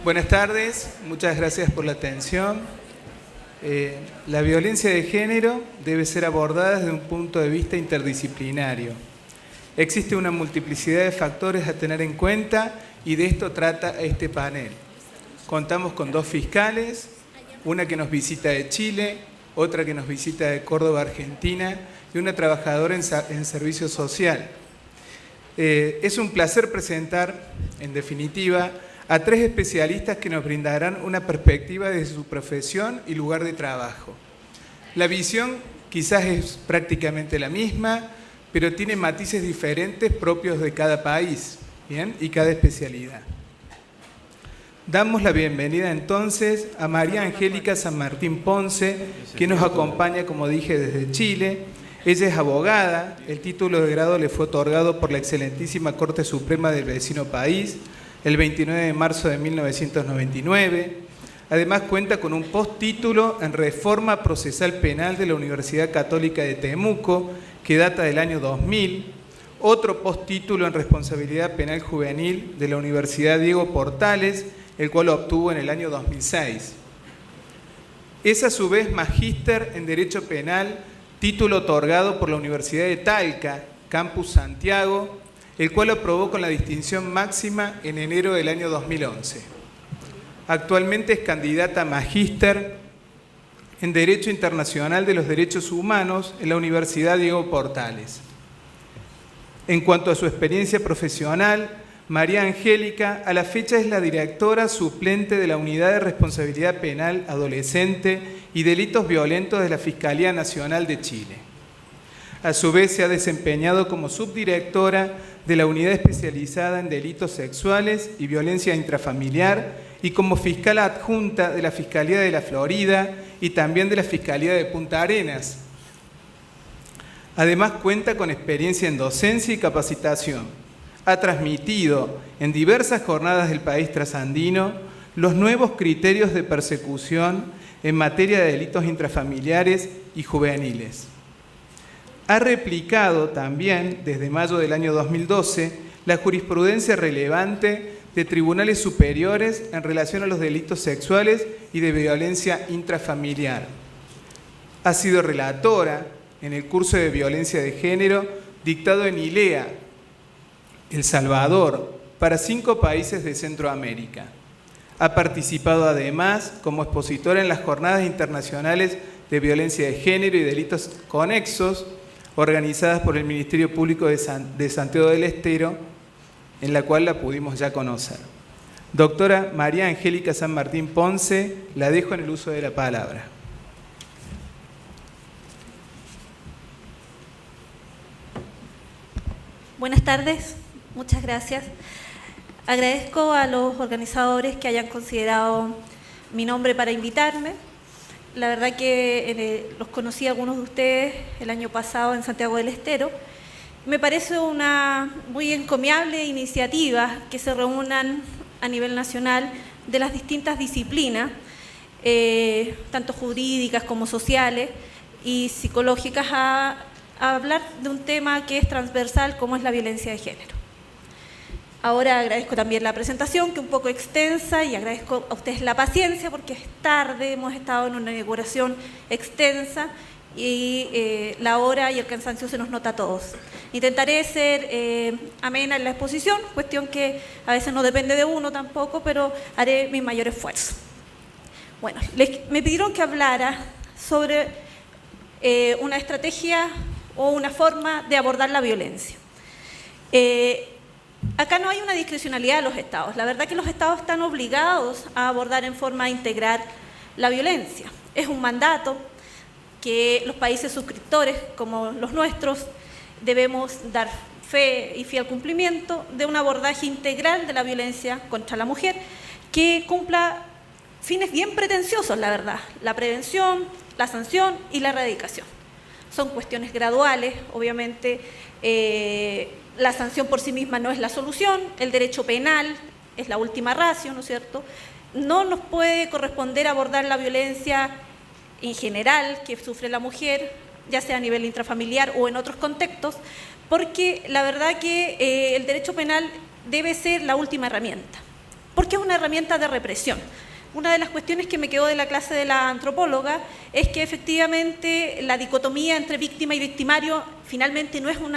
Buenas tardes, muchas gracias por la atención. La violencia de género debe ser abordada desde un punto de vista interdisciplinario. Existe una multiplicidad de factores a tener en cuenta y de esto trata este panel. Contamos con 2 fiscales, una que nos visita de Chile, otra que nos visita de Córdoba, Argentina, y una trabajadora en servicio social. Es un placer presentar, en definitiva, a 3 especialistas que nos brindarán una perspectiva desde su profesión y lugar de trabajo. La visión quizás es prácticamente la misma, pero tiene matices diferentes propios de cada país, ¿bien? Y cada especialidad. Damos la bienvenida entonces a María Angélica San Martín Ponce, que nos acompaña, como dije, desde Chile. Ella es abogada, el título de grado le fue otorgado por la excelentísima Corte Suprema del vecino país el 29 de marzo de 1999. Además cuenta con un postítulo en Reforma Procesal Penal de la Universidad Católica de Temuco, que data del año 2000, otro postítulo en Responsabilidad Penal Juvenil de la Universidad Diego Portales, el cual obtuvo en el año 2006. Es a su vez magíster en Derecho Penal, título otorgado por la Universidad de Talca, Campus Santiago, el cual aprobó con la distinción máxima en enero del año 2011. Actualmente es candidata a magíster en Derecho Internacional de los Derechos Humanos en la Universidad Diego Portales. En cuanto a su experiencia profesional, María Angélica a la fecha es la directora suplente de la Unidad de Responsabilidad Penal Adolescente y Delitos Violentos de la Fiscalía Nacional de Chile. A su vez se ha desempeñado como subdirectora de la Unidad Especializada en Delitos Sexuales y Violencia Intrafamiliar y como fiscal adjunta de la Fiscalía de la Florida y también de la Fiscalía de Punta Arenas. Además cuenta con experiencia en docencia y capacitación. Ha transmitido en diversas jornadas del país trasandino los nuevos criterios de persecución en materia de delitos intrafamiliares y juveniles. Ha replicado también, desde mayo del año 2012, la jurisprudencia relevante de tribunales superiores en relación a los delitos sexuales y de violencia intrafamiliar. Ha sido relatora en el curso de violencia de género dictado en ILEA, El Salvador, para 5 países de Centroamérica. Ha participado además como expositora en las jornadas internacionales de violencia de género y delitos conexos, organizadas por el Ministerio Público de Santiago del Estero, en la cual la pudimos ya conocer. Doctora María Angélica San Martín Ponce, la dejo en el uso de la palabra. Buenas tardes, muchas gracias. Agradezco a los organizadores que hayan considerado mi nombre para invitarme. La verdad que los conocí a algunos de ustedes el año pasado en Santiago del Estero. Me parece una muy encomiable iniciativa que se reúnan a nivel nacional de las distintas disciplinas, tanto jurídicas como sociales y psicológicas, a hablar de un tema que es transversal como es la violencia de género. Ahora agradezco también la presentación, que es un poco extensa, y agradezco a ustedes la paciencia porque es tarde, hemos estado en una inauguración extensa y la hora y el cansancio se nos nota a todos. Intentaré ser amena en la exposición, cuestión que a veces no depende de uno tampoco, pero haré mi mayor esfuerzo. Bueno, me pidieron que hablara sobre una estrategia o una forma de abordar la violencia. Acá no hay una discrecionalidad de los estados. La verdad que los estados están obligados a abordar en forma integral la violencia. Es un mandato que los países suscriptores, como los nuestros, debemos dar fe y fiel cumplimiento de un abordaje integral de la violencia contra la mujer que cumpla fines bien pretenciosos, la verdad: la prevención, la sanción y la erradicación. Son cuestiones graduales, obviamente. La sanción por sí misma no es la solución, el derecho penal es la última ratio, ¿no es cierto? No nos puede corresponder abordar la violencia en general que sufre la mujer, ya sea a nivel intrafamiliar o en otros contextos, porque la verdad que el derecho penal debe ser la última herramienta. porque es una herramienta de represión. Una de las cuestiones que me quedó de la clase de la antropóloga es que efectivamente la dicotomía entre víctima y victimario finalmente no es un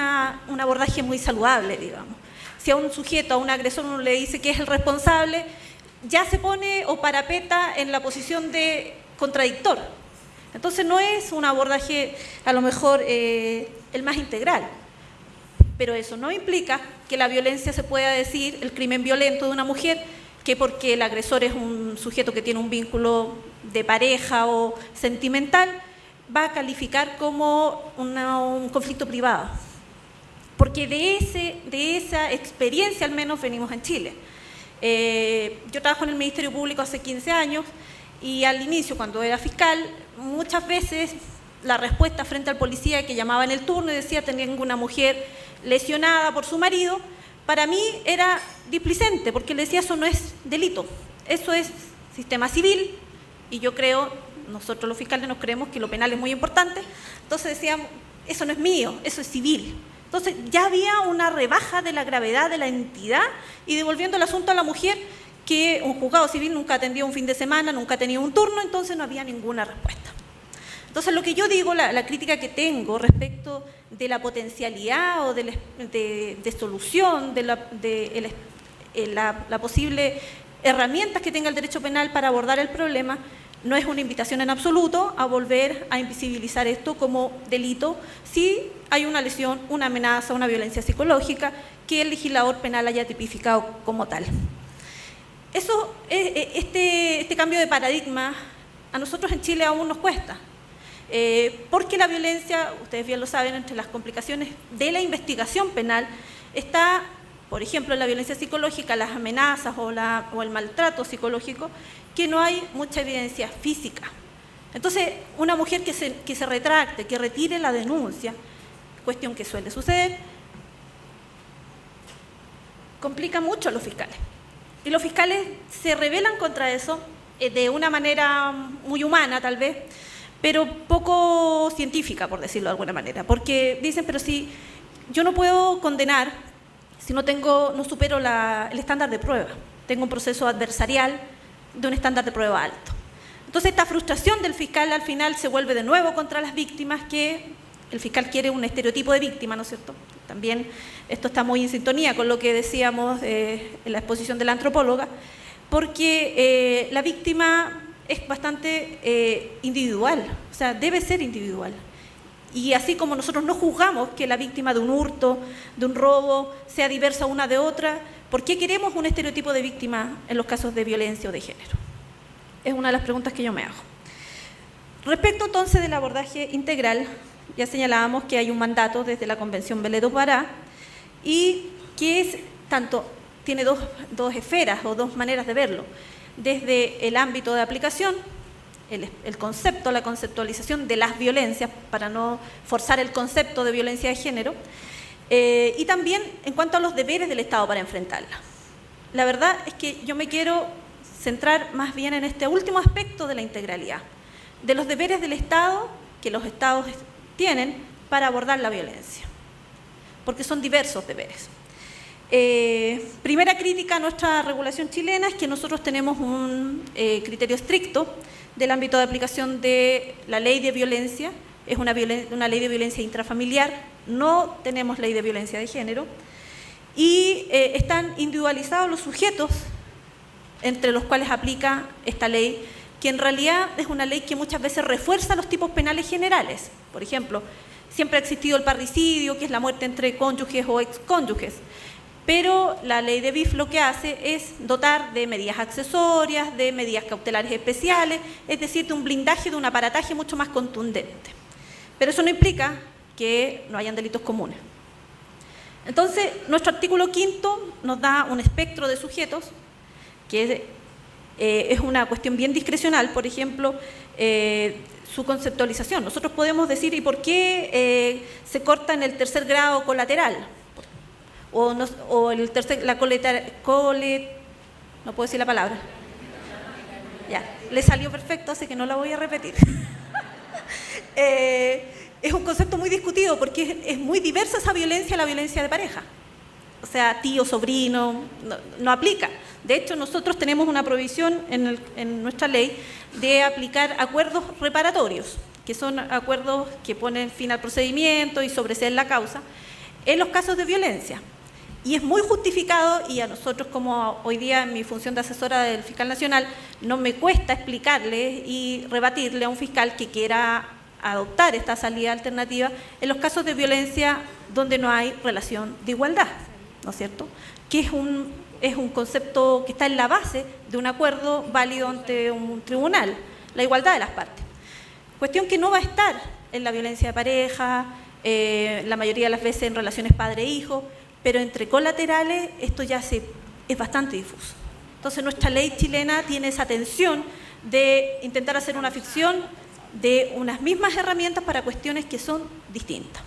abordaje muy saludable, digamos. Si a un sujeto, a un agresor, uno le dice que es el responsable, ya se pone o parapeta en la posición de contradictor. Entonces no es un abordaje a lo mejor el más integral, pero eso no implica que la violencia se pueda decir, el crimen violento de una mujer, que porque el agresor es un sujeto que tiene un vínculo de pareja o sentimental, va a calificar como un conflicto privado. Porque de esa experiencia al menos venimos en Chile. Yo trabajo en el Ministerio Público hace 15 años y al inicio, cuando era fiscal, muchas veces la respuesta frente al policía que llamaba en el turno y decía tengo una mujer lesionada por su marido, para mí era displicente, porque le decía eso no es delito, eso es sistema civil, y yo creo, nosotros los fiscales nos creemos que lo penal es muy importante, entonces decíamos, eso no es mío, eso es civil. Entonces ya había una rebaja de la gravedad de la entidad, y devolviendo el asunto a la mujer, que un juzgado civil nunca atendió un fin de semana, nunca tenía un turno, entonces no había ninguna respuesta. Entonces lo que yo digo, la crítica que tengo respecto de la potencialidad o de solución, de la posible herramientas que tenga el derecho penal para abordar el problema, no es una invitación en absoluto a volver a invisibilizar esto como delito si hay una lesión, una amenaza, una violencia psicológica que el legislador penal haya tipificado como tal. Este cambio de paradigma a nosotros en Chile aún nos cuesta. Porque la violencia, ustedes bien lo saben, entre las complicaciones de la investigación penal está, por ejemplo, la violencia psicológica, las amenazas o el maltrato psicológico, que no hay mucha evidencia física. Entonces, una mujer que se retracte, que retire la denuncia, cuestión que suele suceder, complica mucho a los fiscales. Y los fiscales se rebelan contra eso de una manera muy humana, tal vez, pero poco científica, por decirlo de alguna manera, porque dicen, pero si yo no puedo condenar si no supero el estándar de prueba, tengo un proceso adversarial de un estándar de prueba alto. Entonces esta frustración del fiscal al final se vuelve de nuevo contra las víctimas, que el fiscal quiere un estereotipo de víctima, ¿no es cierto? También esto está muy en sintonía con lo que decíamos en la exposición de la antropóloga, porque la víctima es bastante individual, o sea, debe ser individual. Y así como nosotros no juzgamos que la víctima de un hurto, de un robo, sea diversa una de otra, ¿por qué queremos un estereotipo de víctima en los casos de violencia o de género? Es una de las preguntas que yo me hago. Respecto entonces del abordaje integral, ya señalábamos que hay un mandato desde la Convención Belé do Pará y que tiene dos esferas o dos maneras de verlo. Desde el ámbito de aplicación, el concepto, la conceptualización de las violencias, para no forzar el concepto de violencia de género, y también en cuanto a los deberes del Estado para enfrentarla. La verdad es que yo me quiero centrar más bien en este último aspecto de la integralidad, de los deberes del Estado que los Estados tienen para abordar la violencia, porque son diversos deberes. Primera crítica a nuestra regulación chilena es que nosotros tenemos un criterio estricto del ámbito de aplicación de la ley de violencia, es una ley de violencia intrafamiliar, no tenemos ley de violencia de género, y están individualizados los sujetos entre los cuales aplica esta ley, que en realidad es una ley que muchas veces refuerza los tipos penales generales. Por ejemplo, siempre ha existido el parricidio, que es la muerte entre cónyuges o excónyuges, pero la ley de BIF lo que hace es dotar de medidas accesorias, de medidas cautelares especiales, es decir, de un blindaje, de un aparataje mucho más contundente. Pero eso no implica que no hayan delitos comunes. Entonces, nuestro artículo 5 nos da un espectro de sujetos, que es una cuestión bien discrecional, por ejemplo, su conceptualización. Nosotros podemos decir, ¿y por qué se corta en el tercer grado colateral? O no puedo decir la palabra. Ya, le salió perfecto, así que no la voy a repetir. Es un concepto muy discutido porque es muy diversa esa violencia, la violencia de pareja. sea tío, sobrino, no aplica. De hecho, nosotros tenemos una provisión en nuestra ley de aplicar acuerdos reparatorios, que son acuerdos que ponen fin al procedimiento y sobreseen la causa, en los casos de violencia. Y es muy justificado, y a nosotros, como hoy día en mi función de asesora del fiscal nacional, no me cuesta explicarle y rebatirle a un fiscal que quiera adoptar esta salida alternativa en los casos de violencia donde no hay relación de igualdad, ¿no es cierto? Que es un concepto que está en la base de un acuerdo válido ante un tribunal, la igualdad de las partes. Cuestión que no va a estar en la violencia de pareja, la mayoría de las veces en relaciones padre-hijo, pero entre colaterales esto ya es bastante difuso. Entonces nuestra ley chilena tiene esa tensión de intentar hacer una ficción de unas mismas herramientas para cuestiones que son distintas.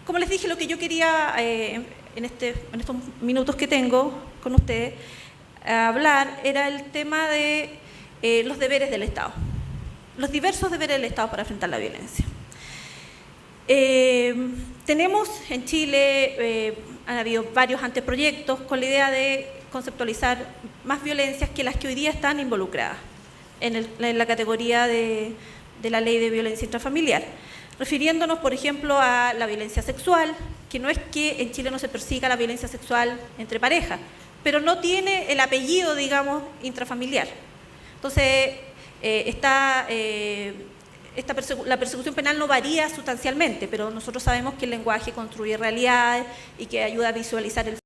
Como les dije, lo que yo quería en estos minutos que tengo con ustedes hablar era el tema de los deberes del Estado, los diversos deberes del Estado para enfrentar la violencia. Tenemos en Chile, han habido varios anteproyectos con la idea de conceptualizar más violencias que las que hoy día están involucradas en la categoría de la ley de violencia intrafamiliar, refiriéndonos, por ejemplo, a la violencia sexual, que no es que en Chile no se persiga la violencia sexual entre parejas, pero no tiene el apellido, digamos, intrafamiliar. Entonces, la persecución penal no varía sustancialmente, pero nosotros sabemos que el lenguaje construye realidades y que ayuda a visualizar el